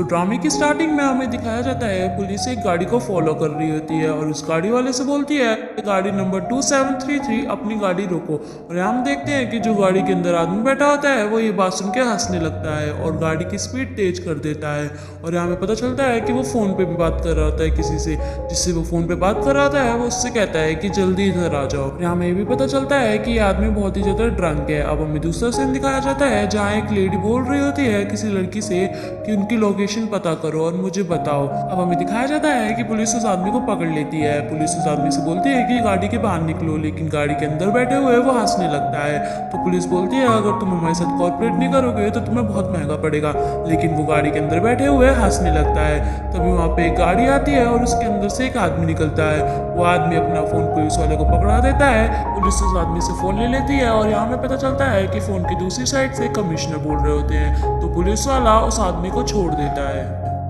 ड्रामे की स्टार्टिंग में हमें दिखाया जाता है पुलिस एक गाड़ी को फॉलो कर रही होती है और उस गाड़ी वाले से बोलती है गाड़ी नंबर 2733 अपनी गाड़ी रोको। और यहाँ हम देखते हैं कि जो गाड़ी के अंदर आदमी बैठा होता है वो ये बात सुन के हंसने लगता है और गाड़ी की स्पीड तेज कर देता है। और यहाँ हमें पता चलता है कि वो फ़ोन पे भी बात कर रहा होता है किसी से, जिससे वो फ़ोन पे बात कर रहा होता है वो उससे कहता है कि जल्दी इधर आ जाओ। यहाँ हमें ये भी पता चलता है कि ये आदमी बहुत ही ज़्यादा ड्रंक है। अब हमें दूसरा सीन दिखाया जाता है जहाँ एक लेडी बोल रही होती है किसी लड़की से कि उनकी लोकेशन पता करो और मुझे बताओ। अब हमें दिखाया जाता है कि पुलिस उस आदमी को पकड़ लेती है। पुलिस उस आदमी से बोलती है कि गाड़ी के बाहर निकलो, लेकिन गाड़ी के अंदर बैठे हुए वो हंसने लगता है। तो पुलिस बोलती है अगर तुम हमारे साथ कॉर्पोरेट नहीं करोगे तो तुम्हें बहुत महंगा पड़ेगा, लेकिन वो गाड़ी के अंदर बैठे हुए हंसने लगता है। तभी वहाँ पे एक गाड़ी आती है और उसके अंदर से एक आदमी निकलता है। वो आदमी अपना फ़ोन पुलिस वाले को पकड़ा देता है। पुलिस उस आदमी से फ़ोन ले लेती है और यहाँ हमें पता चलता है कि फ़ोन की दूसरी साइड से कमिश्नर बोल रहे होते हैं। तो पुलिस वाला उस आदमी को छोड़ देता है।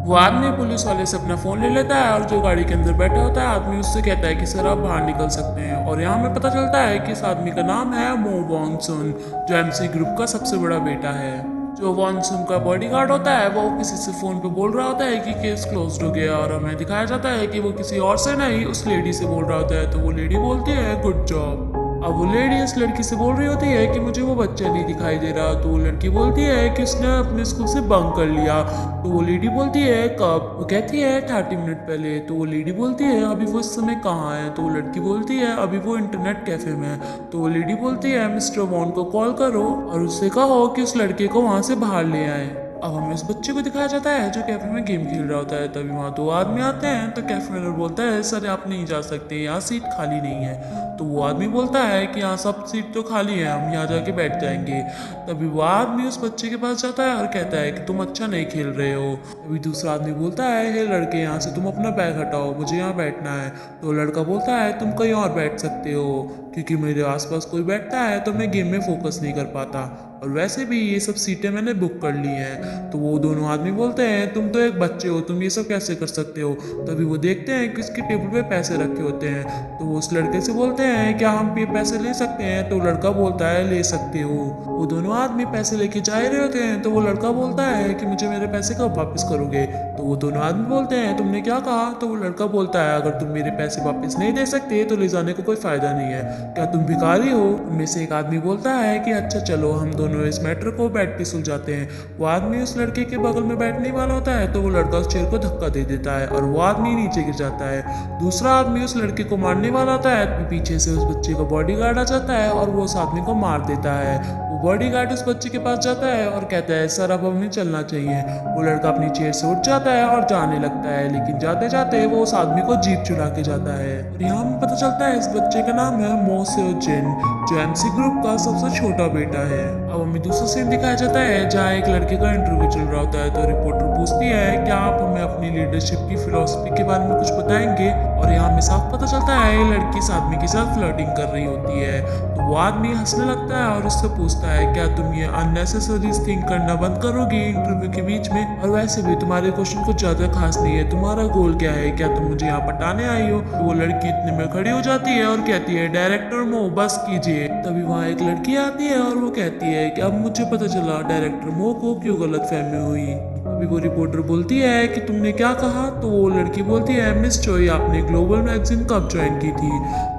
वो आदमी पुलिस वाले से अपना फ़ोन ले लेता है और जो गाड़ी के अंदर बैठा होता है आदमी उससे कहता है कि सर आप बाहर निकल सकते हैं। और यहाँ हमें पता चलता है कि इस आदमी का नाम है मो वॉन्गसुन, जो एमसी ग्रुप का सबसे बड़ा बेटा है। जो वॉन्गसुन का बॉडीगार्ड होता है वो किसी से फ़ोन पे बोल रहा होता है कि केस क्लोज्ड हो गया, और हमें दिखाया जाता है कि वो किसी और से नहीं उस लेडी से बोल रहा होता है। तो वो लेडी बोलती है गुड जॉब। अब वो लेडी इस लड़की से बोल रही होती है कि मुझे वो बच्चा नहीं दिखाई दे रहा। तो वो लड़की बोलती है कि उसने अपने स्कूल से बंक कर लिया। तो वो लेडी बोलती है कब? वो कहती है 30 मिनट पहले। तो वो लेडी बोलती है अभी वो इस समय कहाँ है? तो वो लड़की बोलती है अभी वो इंटरनेट कैफे में है। तो वो लेडी बोलती है मिस्टर वॉन को कॉल करो और उससे कहो कि उस लड़के को वहाँ से बाहर ले आए। अब हमें उस बच्चे को दिखाया जाता है जो कैफे में गेम खेल रहा होता है। तभी वहाँ दो आदमी आते हैं। तो कैफे में बोलता है सर आप नहीं जा सकते, यहाँ सीट खाली नहीं है। तो वो आदमी बोलता है कि यहाँ सब सीट तो खाली है, हम यहाँ जाके बैठ जाएंगे। तभी वो आदमी उस बच्चे के पास जाता है और कहता है कि तुम अच्छा नहीं खेल रहे हो। तभी दूसरा आदमी बोलता है हे लड़के यहाँ से तुम अपना बैग हटाओ, मुझे यहाँ बैठना है। तो लड़का बोलता है तुम कहीं और बैठ सकते हो, क्योंकि मेरे आसपास कोई बैठता है तो मैं गेम में फोकस नहीं कर पाता, और वैसे भी ये सब सीटें मैंने बुक कर ली हैं। तो वो दोनों आदमी बोलते हैं तुम तो एक बच्चे हो, तुम ये सब कैसे कर सकते हो। तभी वो देखते हैं कि उसके टेबल पे पैसे रखे होते हैं। तो वो उस लड़के से बोलते हैं क्या हम ये पैसे ले सकते हैं। तो लड़का बोलता है ले सकते हो। वो दोनों आदमी पैसे लेके जा रहे होते हैं। तो वो लड़का बोलता है कि मुझे मेरे पैसे कब वापस करोगे। तो वो दोनों आदमी बोलते हैं तुमने क्या कहा। तो वो लड़का बोलता है अगर तुम मेरे पैसे वापस नहीं दे सकते तो ले जाने का कोई फायदा नहीं है, क्या तुम भिखारी हो। उनमें से एक आदमी बोलता है कि अच्छा चलो हम दोनों इस मैटर को बैठ के सुलझाते हैं। वो आदमी उस लड़के के बगल में बैठने वाला होता है। तो वो लड़का उस चेयर को धक्का दे देता है और वो आदमी नीचे गिर जाता है। दूसरा आदमी उस लड़के को मारने वाला होता है। पीछे से उस बच्चे का बॉडीगार्ड आ जाता है और वो उस आदमी को मार देता है। वो बॉडीगार्ड उस बच्चे के पास जाता है और कहता है सर अब हमें चलना चाहिए। वो लड़का अपनी चेयर से उठ जाता है और जाने लगता है, लेकिन जाते जाते वो उस आदमी को जीप चुरा के जाता है। और यहाँ हमें पता चलता है इस बच्चे का नाम है मो सेओ जिन, जो एमसी ग्रुप का सबसे छोटा बेटा है। अब हमें दूसरा सीन दिखाया जाता है जहाँ एक लड़के का इंटरव्यू चल रहा होता है। तो रिपोर्टर पूछती है क्या आप हमें अपनी लीडरशिप की फिलॉसफी के बारे में कुछ बताएंगे। और यहाँ हमें साफ पता चलता है ये लड़की इस आदमी के साथ फ्लर्टिंग कर रही होती है। तो वो आदमी हंसने लगता है और उससे पूछता है क्या तुम ये अननेसेसरी थिंक करना बंद करोगी इंटरव्यू के बीच में, और वैसे भी तुम्हारे क्वेश्चन कुछ ज्यादा खास नहीं है, तुम्हारा गोल क्या है, क्या तुम मुझे यहाँ पटाने आई हो। तो वो लड़की इतने में खड़ी हो जाती है और कहती है डायरेक्टर मो बस कीजिए। तभी वहाँ एक लड़की आती है और वो कहती है कि अब मुझे पता चला डायरेक्टर मो को क्यों गलतफहमी हुई। अभी वो रिपोर्टर बोलती है कि तुमने क्या कहा। तो वो लड़की बोलती है मिस चोई आपने ग्लोबल मैगजीन कब ज्वाइन की थी।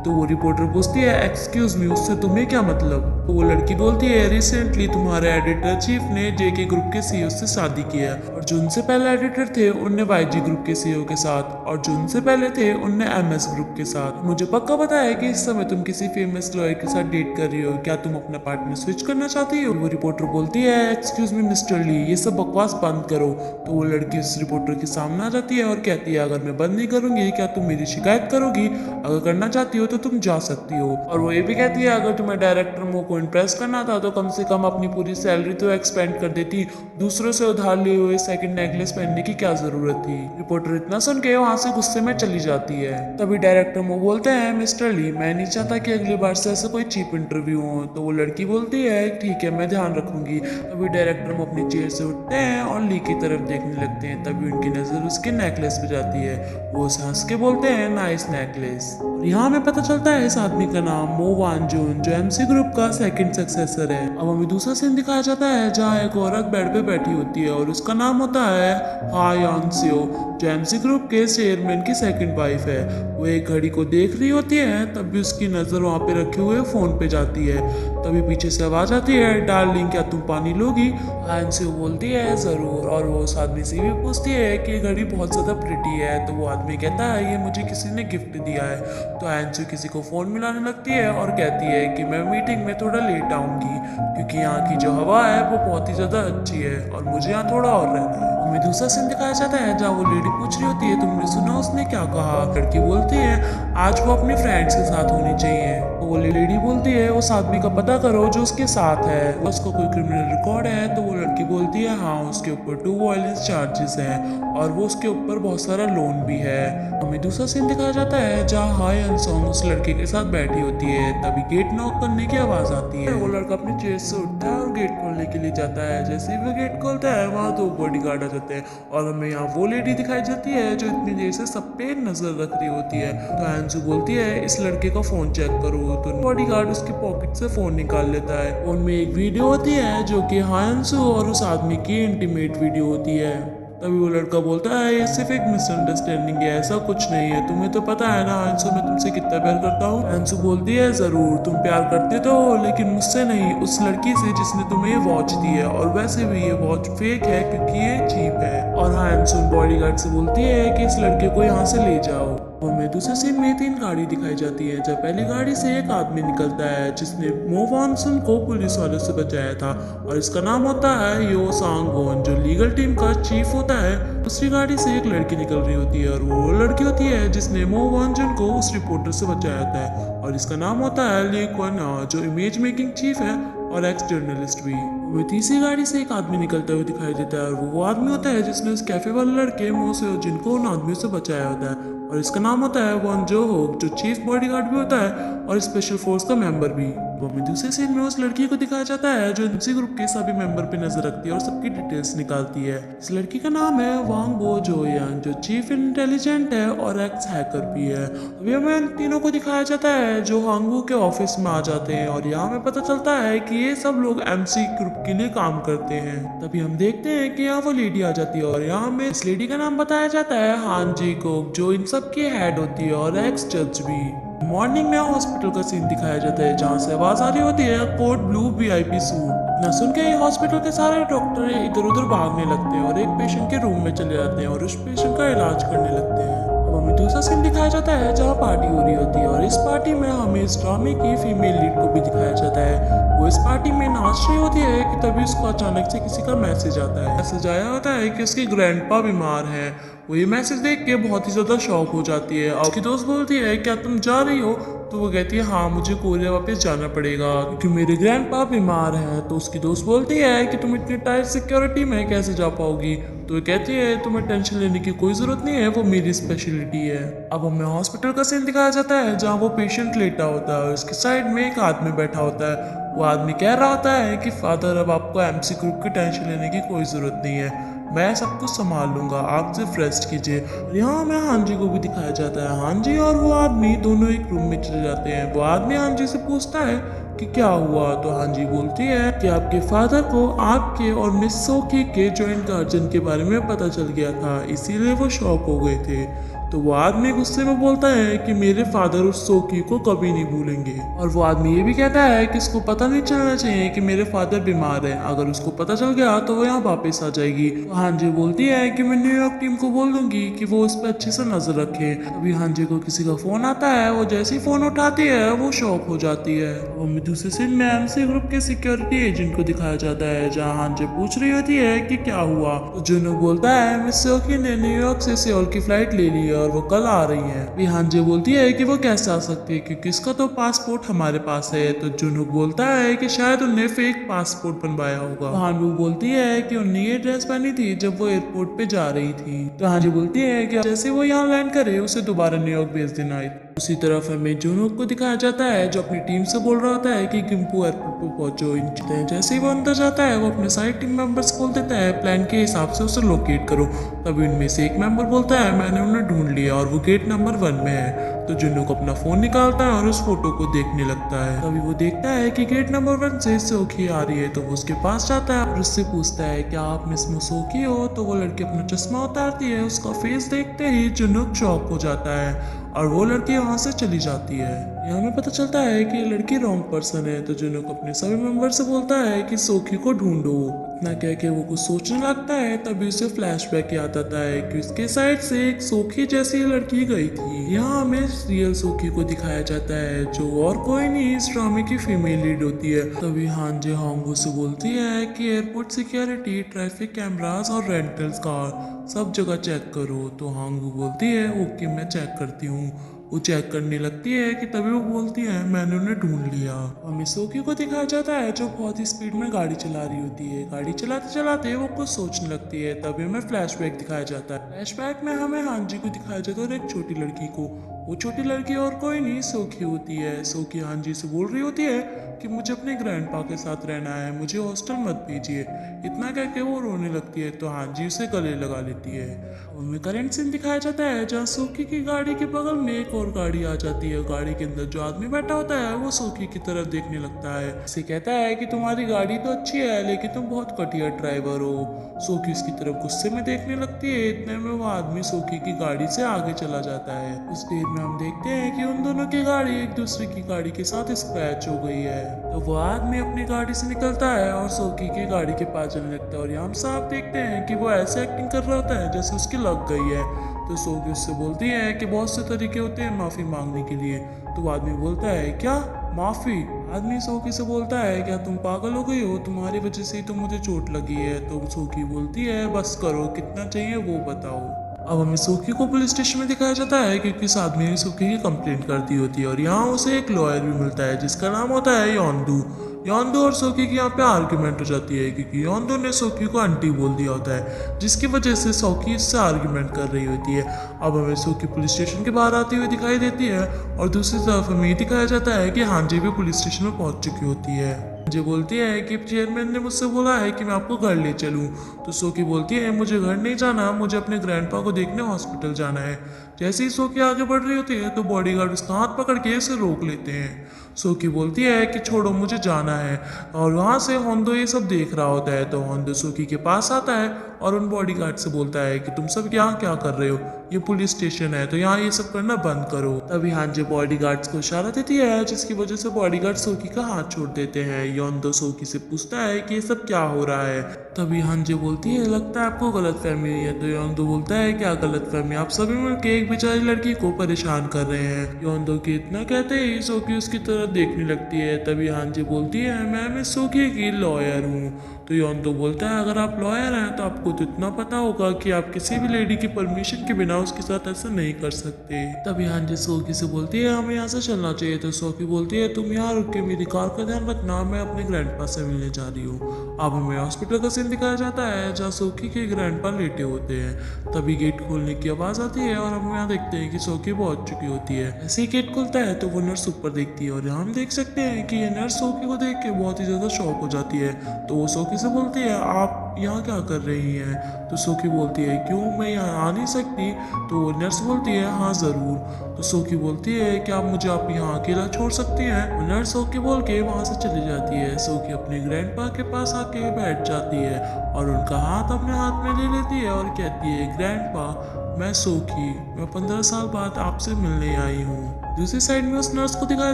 तो वो रिपोर्टर पूछती है एक्सक्यूज मी उससे तुम्हें क्या मतलब। तो वो लड़की बोलती है रिसेंटली तुम्हारे एडिटर चीफ ने जेके ग्रुप के सीईओ से शादी की है, और जो उनसे पहले एडिटर थे उनने वाईजी ग्रुप के सीईओ के साथ, और जो उनसे पहले थे उनने एमएस ग्रुप के साथ। मुझे पक्का पता है कि इस समय तुम किसी फेमस लॉयर के साथ डेट कर रही हो, क्या तुम अपना पार्टनर स्विच करना चाहती हो। वो रिपोर्टर बोलती है एक्सक्यूज मी मिस्टर ली ये सब बकवास बंद करो। तो वो लड़की उस रिपोर्टर के सामने आ जाती है और कहती है अगर मैं बंद नहीं करूंगी क्या तुम मेरी शिकायत करोगी, अगर करना चाहती हो तो तुम जा सकती हो। और वो ये भी कहती है अगर तुम्हें डायरेक्टर मो को इम्प्रेस करना था तो कम से कम अपनी पूरी सैलरी तो एक्सपेंड कर देती, दूसरों से उधार लिए हुए सेकंड नेकलेस पहनने की क्या जरूरत थी। रिपोर्टर इतना सुन के वहां से गुस्से में चली जाती है। तभी डायरेक्टर मो बोलते हैं मिस्टर ली मैं नहीं चाहता कि अगली बार से ऐसा कोई चीप इंटरव्यू हो। तो वो लड़की बोलती है ठीक है मैं ध्यान रखूंगी। तभी डायरेक्टर मो अपनी चेयर से उठते हैं और ली की तरफ देखने लगते हैं। तभी उनकी नजर उसके नेकलेस पे जाती है। वो उसे हंस के बोलते हैं नाइस नेकलेस। यहाँ हमें पता पता चलता है इस आदमी का नाम मो वांजुन, जो एमसी ग्रुप का सेकंड सक्सेसर है। अब हमें दूसरा सीन दिखाया जाता है जहाँ एक औरत बेड पे बैठी होती है और उसका नाम होता है हा यॉन सियो, जो एमसी ग्रुप के चेयरमैन की सेकंड वाइफ है। वो एक घड़ी को देख रही होती है, तब भी उसकी नज़र वहाँ पे रखे हुए फ़ोन पे जाती है। तभी पीछे से आवाज़ आती है, डार्लिंग क्या तुम पानी लोगी? हान सियो बोलती है ज़रूर, और वो उस आदमी से भी पूछती है कि ये घड़ी बहुत ज़्यादा प्रिटी है। तो वो आदमी कहता है ये मुझे किसी ने गिफ्ट दिया है। तो हान सियो किसी को फ़ोन मिलाने लगती है और कहती है कि मैं मीटिंग में थोड़ा लेट आऊँगी, क्योंकि यहाँ की जो हवा है वो बहुत ही ज़्यादा अच्छी है और मुझे यहाँ थोड़ा और रहना है। हमें दूसरा सीन दिखाया जाता है जहाँ वो लेडी पूछ रही होती है तुमने सुना उसने क्या कहा? लड़की बोलती है आज वो अपने फ्रेंड्स के साथ होनी चाहिए। तो वो लेडी बोलती है उस आदमी का पता करो जो उसके साथ है, उसका कोई क्रिमिनल रिकॉर्ड है? तो वो लड़की बोलती है हाँ, उसके ऊपर 2 वायलेंस चार्जेस हैं और वो उसके ऊपर बहुत सारा लोन भी है। हमें दूसरा सीन दिखाया जाता है जहाँ हाय अनसोंग उस लड़के के साथ बैठी होती है। तभी गेट नॉक करने की आवाज़ आती है। वो लड़का अपने चेयर से उठता है और गेट खोलने के लिए जाता है। जैसे ही वो गेट खोलता है वहाँ 2 बॉडीगार्ड आ जाते हैं और हमें यहाँ वो लेडी दिखाई जाती है जो इतनी देर से सब पे नजर रख रही होती है। तो हैंसू बोलती है इस लड़के का फोन चेक करो। तो बॉडीगार्ड उसकी पॉकेट से फोन निकाल लेता है। फोन में एक वीडियो होती है जो कि हैंसू और उस आदमी की इंटीमेट वीडियो होती है। तभी वो लड़का बोलता है ये सिर्फ एक मिसअंडरस्टैंडिंग है, ऐसा कुछ नहीं है, तुम्हें तो पता है ना हैंसू मैं तुमसे कितना प्यार करता हूँ। हैंसू बोलती है जरूर तुम प्यार करते तो हो, लेकिन मुझसे नहीं, उस लड़की से जिसने तुम्हें ये वॉच दी है, और वैसे भी ये वॉच फेक है क्योंकि ये चीप है। और हैंसू बॉडीगार्ड से बोलती है कि इस लड़के को यहाँ से ले जाओ। हमें दूसरे सीन में 3 गाड़ी दिखाई जाती है। जब पहली गाड़ी से एक आदमी निकलता है जिसने मो वानसुन को पुलिस वालों से बचाया था और इसका नाम होता है यो सांग गोन, जो लीगल टीम का चीफ होता है। दूसरी गाड़ी से एक लड़की निकल रही होती है और वो लड़की होती है जिसने मो वानजुन को उस रिपोर्टर से बचाया था और इसका नाम होता है ली क्वन, जो इमेज मेकिंग चीफ है और एक्स जर्नलिस्ट भी। वो तीसरी गाड़ी से एक आदमी निकलता हुआ दिखाई देता है और वो आदमी होता है जिसने उस कैफे वाले लड़के मो से जिनको उन आदमियों से बचाया होता है और इसका नाम होता है वॉन जो होक, जो चीफ बॉडीगार्ड भी होता है और स्पेशल फोर्स का मेंबर भी। वो हमें दूसरे सीन में उस लड़की को दिखाया जाता है जो इसी ग्रुप के सभी मेंबर पे नजर रखती है और सबकी डिटेल्स निकालती है। इस लड़की का नाम है वांग बो जोयान, जो चीफ इंटेलिजेंट है और एक्स हैकर भी है। अभी हमें इन तीनों को दिखाया जाता है जो हांगू के ऑफिस में आ जाते हैं और यहाँ हमें पता चलता है कि ये सब लोग एमसी ग्रुप के लिए काम करते हैं। तभी हम देखते हैं कि यहाँ वो लेडी आ जाती है और यहाँ हमें इस लेडी का नाम बताया जाता है हान जी कोक, जो इन सब की हेड होती है और एक्स जज भी। मॉर्निंग में हॉस्पिटल का सीन दिखाया जाता है जहाँ से आवाज आ रही होती है कोड ब्लू वीआईपी सूट। न सुन के ही हॉस्पिटल के सारे डॉक्टर इधर उधर भागने लगते हैं और एक पेशेंट के रूम में चले जाते हैं और उस पेशेंट का इलाज करने लगते हैं। अब हमें दूसरा सीन दिखाया जाता है जहाँ पार्टी हो रही होती है और इस पार्टी में हमें इस ड्रामे की फीमेल लीड को भी दिखाया जाता है। वो इस पार्टी में नाच रही होती है कि तभी उसको अचानक से किसी का मैसेज आता है। मैसेज आया होता है कि उसकी ग्रैंडपा बीमार है। वो ये मैसेज देख के बहुत ही ज्यादा शॉक हो जाती है और उसकी दोस्त बोलती है क्या तुम जा रही हो? तो वो कहती है हाँ मुझे कोरिया वापस जाना पड़ेगा क्योंकि मेरे ग्रैंडपा बीमार हैं। तो उसकी दोस्त बोलती है कि तुम इतनी टाइट सिक्योरिटी में कैसे जा पाओगी? तो वो कहती है तुम्हें टेंशन लेने की कोई जरूरत नहीं है, वो मेरी स्पेशलिटी है। अब हमें हॉस्पिटल का सीन दिखाया जाता है जहाँ वो पेशेंट लेटा होता है और उसके साइड में एक आदमी बैठा होता है। वो आदमी कह रहा होता है कि फादर अब आपको एमसी ग्रुप की टेंशन लेने की कोई जरूरत नहीं है, मैं सब कुछ संभाल लूंगा, आप सिर्फ रेस्ट कीजिए। यहाँ हमें हांजी को भी दिखाया जाता है। हांजी और वो आदमी दोनों एक रूम में चले जाते हैं। वो आदमी हांजी से पूछता है कि क्या हुआ? तो हांजी बोलती है कि आपके फादर को आपके और मिस सोकी के जॉइंट गार्जियन के बारे में पता चल गया था, इसीलिए वो शॉक हो गए थे। तो वो आदमी गुस्से में बोलता है कि मेरे फादर उस सोकी को कभी नहीं भूलेंगे। और वो आदमी ये भी कहता है कि इसको पता नहीं चलना चाहिए कि मेरे फादर बीमार है, अगर उसको पता चल गया तो वो यहाँ वापस आ जाएगी। तो हांजी बोलती है कि मैं न्यूयॉर्क टीम को बोल दूंगी कि वो उस पर अच्छे से नजर रखे। अभी हांजी को किसी का फोन आता है, वो जैसे ही फोन उठाती है वो शॉक हो जाती है। हमें दूसरे सीन में एमसी ग्रुप के सिक्योरिटी एजेंट को दिखाया जाता है जहाँ हांजी पूछ रही होती है कि क्या हुआ। तो जुनूक बोलता है मिस सोकी ने न्यूयॉर्क से सियोल की फ्लाइट ले ली है और वो कल आ रही है। अभी हांजी बोलती है कि वो कैसे आ सकती है क्योंकि इसका तो पासपोर्ट हमारे पास है। तो जुनूक बोलता है कि शायद उन्हें फेक पासपोर्ट बनवाया होगा। हानवू बोलती है कि उन्हें ये ड्रेस पहनी थी जब वो एयरपोर्ट पे जा रही थी। तो हांजी बोलती है कि जैसे वो यहाँ लैंड करे उसे दोबारा न्यूयॉर्क भेज देना। उसी तरफ हमें जुनूक को दिखाया जाता है जो अपनी टीम से बोल रहा होता है कि गिम्पू एयरपोर्ट पर पहुंचो। जैसे ही वो अंदर जाता है वो अपने सारे टीम मेंबर्स बोल देता है प्लान के हिसाब से उसे लोकेट करो। तभी उनमें से एक मेंबर बोलता है मैंने उन्हें ढूंढ लिया और वो गेट नंबर 1 में है। तो जुनूक अपना फोन निकालता है और उस फोटो को देखने लगता है। तभी वो देखता है कि गेट नंबर 1 से सोखी आ रही है। तो वो उसके पास जाता है और उससे पूछता है क्या आप मिस सोखी हो। तो वो लड़की अपना चश्मा उतारती है। उसका फेस देखते ही जुनूक शॉक हो जाता है और वो लड़की वहां से चली जाती है। यहाँ हमें पता चलता है कि ये लड़की रॉन्ग पर्सन है। तो जुनूक अपने सभी मेंबर से बोलता है कि सोखी को ढूंढो। इतना कह के वो कुछ सोचने लगता है। तभी उसे फ्लैशबैक याद आता है कि उसके साइड से एक सोखी जैसी लड़की गई थी। यहाँ हमें रियल सोखी को दिखाया जाता है जो और कोई नहीं इस ड्रामे की फीमेल लीड होती है। तभी हांजे होंगो से बोलती है कि एयरपोर्ट सिक्योरिटी, ट्रैफिक कैमरास और रेंटल्स कार सब जगह चेक करो। तो हांगू बोलती है ओके मैं चेक करती हूँ। वो चेक करने लगती है कि तभी वो बोलती है मैंने उन्हें ढूंढ लिया। हमें सोकी को दिखाया जाता है जो बहुत ही स्पीड में गाड़ी चला रही होती है। गाड़ी चलाते चलाते वो कुछ सोचने लगती है। तभी हमें फ्लैशबैक दिखाया जाता है। फ्लैशबैक में हमें हांजी को दिखाया जाता है और एक छोटी लड़की को। वो छोटी लड़की और कोई नहीं सोकी होती है। सोकी हांजी से बोल रही होती है कि मुझे अपने ग्रैंडपा के साथ रहना है, मुझे हॉस्टल मत भेजिए। इतना कह के वो रोने लगती है। तो हांजी उसे गले लगा लेती है। उनमें करंट सीन दिखाया जाता है जहाँ सोकी की गाड़ी के बगल में एक और गाड़ी आ जाती है। गाड़ी के अंदर जो आदमी बैठा होता है वो सोकी की तरफ देखने लगता है। उसे कहता है कि तुम्हारी गाड़ी तो अच्छी है लेकिन तुम बहुत घटिया ड्राइवर हो। सोकी उसकी तरफ गुस्से में देखने लगती है। इतने में वो आदमी सोकी की गाड़ी से आगे चला जाता है। उस देर में हम देखते हैं कि उन दोनों की गाड़ी एक दूसरे की गाड़ी के साथ स्क्रैच हो गई है। तो वो आदमी अपनी गाड़ी से निकलता है और सोकी की गाड़ी के पास जाने लगता है। और यहाँ हम साफ देखते हैं कि वो ऐसे एक्टिंग कर रहा होता है जैसे उसकी लग गई है। तो सोकी उससे बोलती है कि बहुत से तरीके होते हैं माफी मांगने के लिए। तो वो आदमी बोलता है क्या माफी। आदमी सोकी से बोलता है क्या तुम पागल हो गई हो, तुम्हारी वजह से ही तो मुझे चोट लगी है। तो सोकी बोलती है बस करो, कितना चाहिए वो बताओ। अब हमें सोकी को पुलिस स्टेशन में दिखाया जाता है क्योंकि इस आदमी ने सोकी की कंप्लेंट कर दी होती है। और यहाँ उसे एक लॉयर भी मिलता है जिसका नाम होता है योंदू। योंदू और सोकी की यहाँ पे आर्ग्यूमेंट हो जाती है क्योंकि योंदू ने सोकी को आंटी बोल दिया होता है जिसकी वजह से सोकी इससे आर्ग्यूमेंट कर रही होती है। अब हमें सोकी पुलिस स्टेशन के बाहर आती हुई दिखाई देती है और दूसरी तरफ हमें दिखाया जाता है कि हांजी भी पुलिस स्टेशन में पहुंच चुकी होती है। मुझे बोलती है कि चेयरमैन ने मुझसे बोला है कि मैं आपको घर ले चलूं। तो सोकी बोलती है मुझे घर नहीं जाना, मुझे अपने ग्रैंडपा को देखने हॉस्पिटल जाना है। जैसे ही सोकी आगे बढ़ रही होती है तो बॉडीगार्ड उसका हाथ पकड़ के उसे रोक लेते हैं। सोकी बोलती है कि छोड़ो मुझे जाना है। और वहाँ से होंदो ये सब देख रहा होता है। तो होंदो सोकी के पास आता है और उन बॉडीगार्ड से बोलता है कि तुम सब यहाँ क्या कर रहे हो, ये पुलिस स्टेशन है तो यहाँ ये सब करना बंद करो। तभी हांजे बॉडीगार्ड्स को इशारा देती है जिसकी वजह से बॉडीगार्ड सोकी का हाथ छोड़ देते हैं। योंदो सोकी से पूछता है कि ये सब क्या हो रहा है। तभी हांजे बोलती है लगता है आपको गलतफहमी हुई है। तो योंदो बोलता है क्या गलतफहमी, आप सभी मिलकर एक बेचारी लड़की को परेशान कर रहे हैं। योंदो के इतना कहते ही सोकी उसकी तरफ देखने लगती है। तभी हांजे बोलती है मैं मिस सोकी की लॉयर हूँ। तो योंदो बोलता है अगर आप लॉयर हैं तो आपको तो इतना पता होगा कि आप किसी भी लेडी की परमिशन के बिना उसके साथ ऐसा नहीं कर सकते। तभी हांजे सोकी से बोलती है हमें यहाँ से चलना चाहिए। तो सोकी बोलती है तुम यहाँ रुक के मेरी कार का ध्यान रखना, मैं अपने ग्रैंडपा से मिलने जा रही हूँ। अब हमें हॉस्पिटल का सीन दिखाया जाता है जहाँ सोकी के ग्रैंडपा लेटे होते हैं। तभी गेट खोलने की आवाज आती है और हम यहाँ देखते हैं कि सोकी पहुंच चुकी होती है। ऐसे ही गेट खुलता है तो वो नर्स ऊपर देखती है और यहाँ हम देख सकते हैं कि ये नर्स सोकी को देख के बहुत ही ज्यादा शॉक हो जाती है। तो वो सोकी से बोलती है आप यहाँ क्या कर रही हैं। तो सोकी बोलती है क्यों मैं यहाँ आ नहीं सकती। तो वो नर्स बोलती है हाँ ज़रूर। तो सोकी बोलती है कि आप मुझे आप यहाँ अकेला छोड़ सकती हैं। नर्स सोकी बोल के वहाँ से चली जाती है। सोकी अपने ग्रैंडपा के पास आके बैठ जाती है और उनका हाथ अपने हाथ में ले लेती है और कहती है ग्रैंडपा मैं सोकी, मैं 15 साल बाद आपसे मिलने आई हूँ। दूसरी साइड में उस नर्स को दिखाया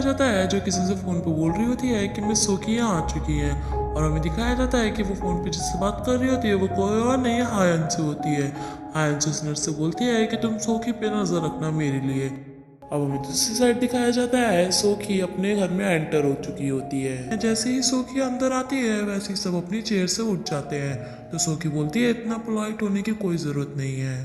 जाता है जो किसी से फोन पे बोल रही होती है कि मिस सोकी यहाँ आ चुकी है। और हमें दिखाया जाता है कि वो फोन पे जिससे बात कर रही होती है वो कोई और नहीं हायंस होती है। हायंस उस नर्स से बोलती है कि तुम सोकी पे नजर रखना मेरे लिए। अब हमें दूसरी साइड दिखाया जाता है सोकी अपने घर में एंटर हो चुकी होती है। जैसे ही सोकी अंदर आती है वैसे ही सब अपनी चेयर से उठ जाते हैं। तो सोकी बोलती है इतना पोलाइट होने की कोई जरूरत नहीं है।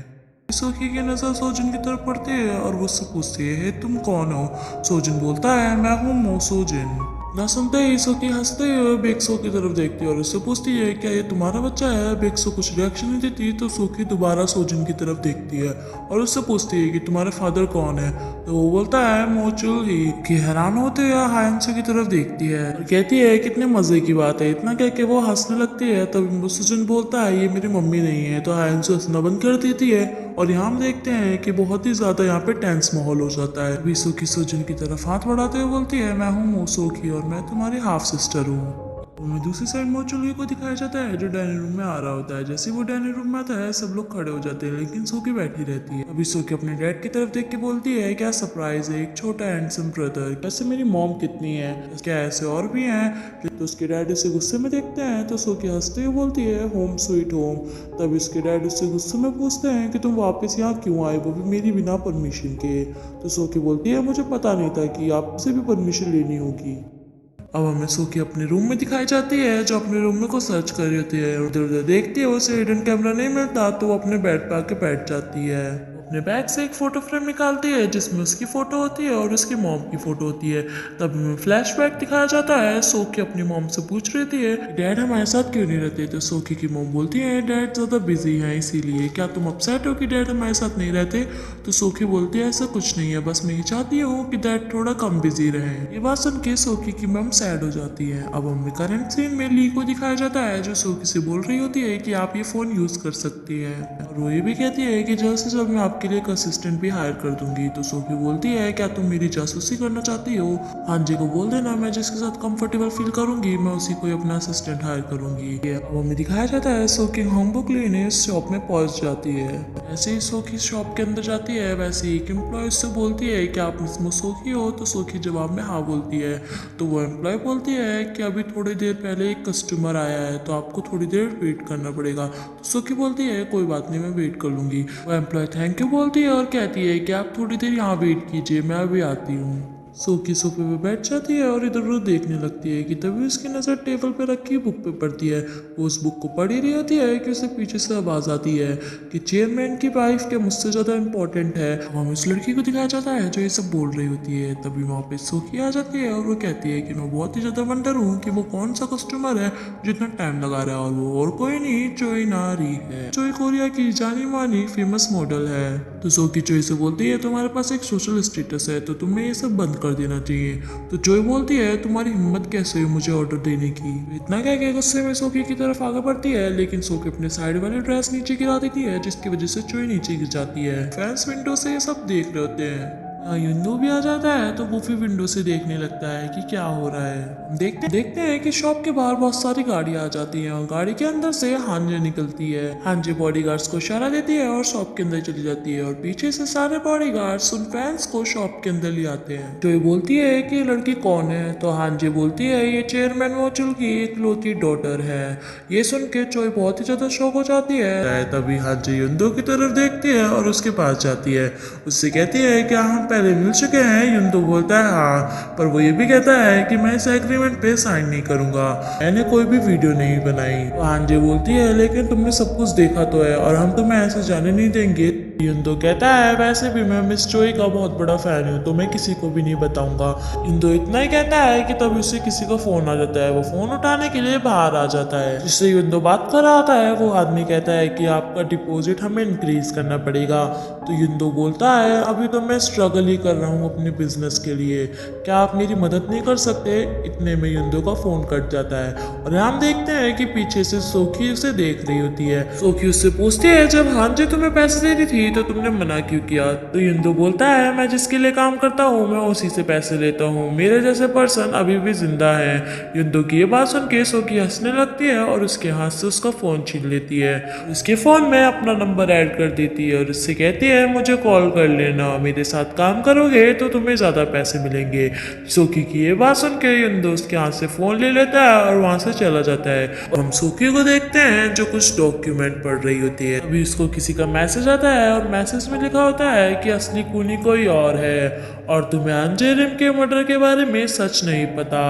सोकी की नजर सोजन की तरफ पड़ती है और वो उससे पूछती है तुम कौन हो। सोजन बोलता है मैं हूँ मोसोजिन। ना सुनते ही सोकी हंसते हुए बेक्सो की तरफ देखती है और उससे पूछती है क्या ये तुम्हारा बच्चा है। बेक्सो कुछ रिएक्शन नहीं देती तो सोकी दोबारा सोजिन की तरफ देखती है और उससे पूछती है कि तुम्हारे फादर कौन है। तो वो बोलता है मोचुल ही। कि हैरान होते हुए हायंसो की तरफ देखती है और कहती है कितने मजे की बात है। इतना कह के वो हंसने लगती है। तब सोजिन बोलता है ये मेरी मम्मी नहीं है। तो हायंसो हंसना बंद कर देती है और यहाँ हम देखते हैं कि बहुत ही ज्यादा यहाँ पे टेंस माहौल हो जाता है। अभी सोकी सोजिन की तरफ हाथ बढ़ाते हुए बोलती है मैं हूँ मोसोकी और मैं तुम्हारी हाफ सिस्टर हूँ। और दूसरी साइड मोचुली को दिखाया जाता है जो डाइनिंग रूम में आ रहा होता है। जैसे वो डाइनिंग रूम में आता है सब लोग खड़े हो जाते हैं लेकिन सोकी बैठी रहती है। अभी सोकी अपने डैड की तरफ देख के बोलती है क्या सरप्राइज है, एक छोटा हैंडसम ब्रदर। वैसे मेरी मॉम कितनी है, क्या ऐसे और भी हैं। तो उसके डैड उसे गुस्से में देखते हैं तो सोकी हंसते हुए बोलती है होम स्वीट होम। तब उसके डैड उससे गुस्से में पूछते हैं कि तुम वापस यहाँ क्यों आए, वो भी मेरी बिना परमिशन के। तो सोकी बोलती है मुझे पता नहीं था कि आपसे भी परमिशन लेनी होगी। अब हमें सोकी अपने रूम में दिखाई जाती है जो अपने रूम में को सर्च कर रही होती है। उधर उधर देखती है उसे हिडन कैमरा नहीं मिलता तो वो अपने बेड पे आके बैठ जाती है। अपने बैग से एक फोटो फ्रेम निकालती है जिसमें उसकी फोटो होती है और उसकी मॉम की फोटो होती है। तब हमें फ्लैशबैक दिखाया जाता है। सोकी अपनी मॉम से पूछ रही थी डैड हमारे साथ क्यों नहीं रहते। तो सोकी की मॉम बोलती है डैड ज्यादा बिजी है इसीलिए। क्या तुम अपसेट हो कि डैड हमारे साथ नहीं रहते। तो सोकी बोलती है ऐसा कुछ नहीं है, बस मैं ही चाहती हूँ कि डैड थोड़ा कम बिजी रहे। ये बात सुन के सोकी की मॉम सैड हो जाती है। अब हमें करंट सीन में ली को दिखाया जाता है जो सोकी से बोल रही होती है कि आप ये फोन यूज कर सकती है और वो ये भी कहती है कि जल्द से जल्द मैं आपके लिए एक असिस्टेंट भी हायर कर दूंगी। तो सोकी बोलती है क्या तुम मेरी जासूसी करना चाहती हो। हाँ जी को बोल देना, मैं जिसके साथ कंफर्टेबल फील करूंगी मैं उसी को अपना असिस्टेंट हायर करूंगी। अब हमें दिखाया जाता है सोकी होमबुक लेने शॉप में पहुंच जाती है। ऐसे ही सोकी शॉप के अंदर जाती है वैसे ही एक एम्प्लॉय उससे बोलती है कि आप इसमें सोकी हो। तो सोकी जवाब में हाँ बोलती है। तो वो एम्प्लॉय बोलती है कि अभी थोड़ी देर पहले एक कस्टमर आया है तो आपको थोड़ी देर वेट करना पड़ेगा। तो सोकी बोलती है कोई बात नहीं मैं वेट कर लूंगी। वो एम्प्लॉय थैंक यू बोलती है और कहती है कि आप थोड़ी देर यहाँ वेट कीजिए मैं अभी आती हूँ। सोकी सोफे पे बैठ जाती है और इधर उधर देखने लगती है कि तभी उसकी नज़र टेबल पे रखी बुक पे पड़ती है। वो उस बुक को पढ़ ही रही होती है कि उसे पीछे से आवाज़ आती है कि चेयरमैन की वाइफ क्या मुझसे ज़्यादा इंपॉर्टेंट है। हम उस लड़की को दिखाया जाता है जो ये सब बोल रही होती है। तभी वहाँ पे सोकी आ जाती है और वो कहती है कि मैं बहुत ही ज़्यादा वंडर हूँ कि वो कौन सा कस्टमर है जितना टाइम लगा रहा है और वो और कोई नहीं चोई नारी है। चोई कोरिया की जानी मानी फेमस मॉडल है। तो सोकी चोई से बोलती है तुम्हारे पास एक सोशल स्टेटस है तो तुम्हें ये सब बंद कर देना चाहिए। तो जोय बोलती है तुम्हारी हिम्मत कैसे हुई मुझे ऑर्डर देने की। इतना कह के गुस्से में सोकी की तरफ आगे बढ़ती है लेकिन सोकी अपने साइड वाली ड्रेस नीचे गिरा देती है जिसकी वजह से जोय नीचे गिर जाती है। फैंस विंडो से ये सब देख रहे होते हैं। युंदू भी आ जाता है तो वो भी विंडो से देखने लगता है कि क्या हो रहा है। देखते हैं कि शॉप के बाहर बहुत सारी गाड़ियां आ जाती हैं और गाड़ी के अंदर से हांजे निकलती है। हांजे बॉडीगार्ड्स को इशारा देती है और शॉप के अंदर चली जाती है और पीछे से सारे बॉडीगार्ड्स उन फैंस को शॉप के अंदर ले आते हैं। तो ये बोलती है कि ये लड़की कौन है। तो हांजे बोलती है ये चेयरमैन मोचुल की इकलौती डॉटर है। ये सुन के चोई बहुत ही ज्यादा शौक हो जाती है। तभी हांजे युंदो की तरफ देखती है और उसके पास जाती है। उससे कहती है क्या हम पहले मिल चुके हैं। युंदो बोलता है हाँ, पर वो ये भी कहता है कि मैं इस एग्रीमेंट पे साइन नहीं करूंगा, मैंने कोई भी वीडियो नहीं बनाई। तो हांजे बोलती है लेकिन तुमने सब कुछ देखा तो है और हम तुम्हें ऐसे जाने नहीं देंगे। युंदो कहता है वैसे भी मैं मिस चोई का बहुत बड़ा फैन हूँ तो मैं किसी को भी नहीं बताऊंगा। युंदो इतना ही कहता है कि तभी उसे किसी का फोन आ जाता है। वो फोन उठाने के लिए बाहर आ जाता है जिससे युंदो बात कर रहा होता है। वो आदमी कहता है कि आपका डिपॉजिट हमें इंक्रीज करना पड़ेगा। तो युंदो बोलता है अभी तो मैं स्ट्रगल ही कर रहा हूँ अपने बिजनेस के लिए, क्या आप मेरी मदद नहीं कर सकते। इतने में युंदो का फोन कट जाता है और हम देखते हैं कि पीछे से सोकी उसे देख रही होती है। सोकी उससे पूछती है जब हांजे तुम्हें पैसे दे रही थी तो तुमने मना क्यों किया। तो युंदो बोलता है मैं जिसके लिए काम करता हूँ मैं उसी से पैसे लेता हूँ, मेरे जैसे पर्सन अभी भी जिंदा है। युंदो की ये बात सुन के सोकी हंसने लगती है और उसके हाथ से उसका फोन छीन लेती है। उसके फोन में अपना नंबर ऐड कर देती है और उससे कहती है मुझे कॉल कर लेना, मेरे साथ काम करोगे तो तुम्हें ज्यादा पैसे मिलेंगे। सोकी की ये बात सुन के युंदो उसके हाथ से फोन ले लेता है और वहां से चला जाता है। और हम सोकी को देखते हैं जो कुछ डॉक्यूमेंट पढ़ रही होती है। अभी उसको किसी का मैसेज आता है और मैसेज में लिखा होता है कि असली खूनी कोई और है और तुम्हें अंजेरिम के मर्डर के बारे में सच नहीं पता,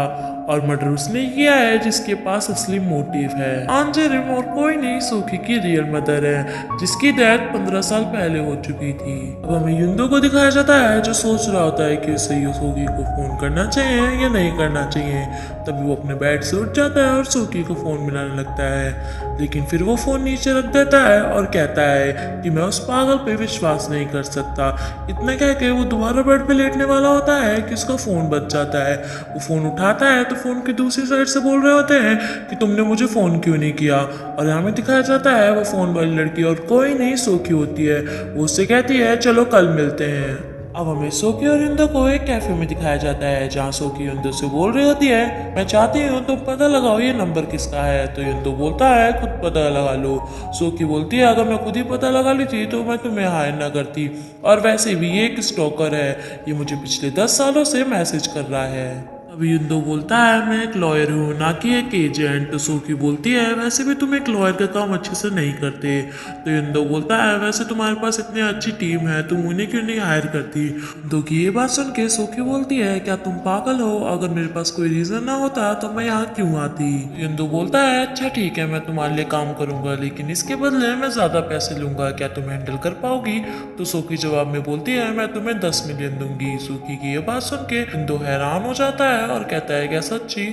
और मर्डर उसने किया है जिसके पास असली मोटिव है। अंजेरिम और कोई नहीं, सोकी की रियल मदर है जिसकी डेथ 15 साल पहले हो चुकी थी। अब हमें युंदो को दिखाया जाता है जो सोच रहा होता है कि उसे सोकी को फोन करना चाहिए या नहीं करना चाहिए। तभी वो अपने बेड से उठ जाता है और सोकी को फोन मिलाने लगता है, लेकिन फिर वो फोन नीचे रख देता है और कहता है कि मैं उस पागल पे विश्वास नहीं कर सकता। इतना कह के वो दोबारा बेड पे लेटने वाला होता है कि उसका फोन बच जाता है। वो फोन उठाता है तो फोन की दूसरी साइड से बोल रहे होते हैं कि तुमने मुझे फोन क्यों नहीं किया। और यहाँ में दिखाया जाता है वो फोन वाली लड़की और कोई नहीं सोकी होती है। वो उससे कहती है चलो कल मिलते हैं। अब हमें सोकी और युंदो को एक कैफे में दिखाया जाता है जहाँ सोकी युंदो से बोल रही होती है मैं चाहती हूँ तुम पता लगाओ ये नंबर किसका है। तो युंदो बोलता है खुद पता लगा लो। सोकी बोलती है अगर मैं खुद ही पता लगा ली थी तो मैं तुम्हें हायर ना करती, और वैसे भी ये एक स्टॉकर है, ये मुझे पिछले 10 सालों से मैसेज कर रहा है। अभी युंदो बोलता है मैं एक लॉयर हूँ ना कि एक एजेंट। तो सोकी बोलती है वैसे भी तुम एक लॉयर का काम अच्छे से नहीं करते। तो युंदो बोलता है वैसे तुम्हारे पास इतनी अच्छी टीम है, तुम उन्हें क्यों नहीं हायर करती। युंदो की ये बात सुन के सोकी बोलती है क्या तुम पागल हो, अगर मेरे पास कोई रीजन ना होता तो मैं यहाँ क्यों आती। युंदो बोलता है अच्छा ठीक है मैं तुम्हारे लिए काम करूंगा, लेकिन इसके बदले मैं ज्यादा पैसे लूंगा, क्या तुम हैंडल कर पाओगी। तो सोकी जवाब में बोलती है मैं तुम्हें 10 मिलियन दूंगी। सोकी की ये बात सुन के युंदो हैरान हो जाता है और कहता है क्या सच्ची।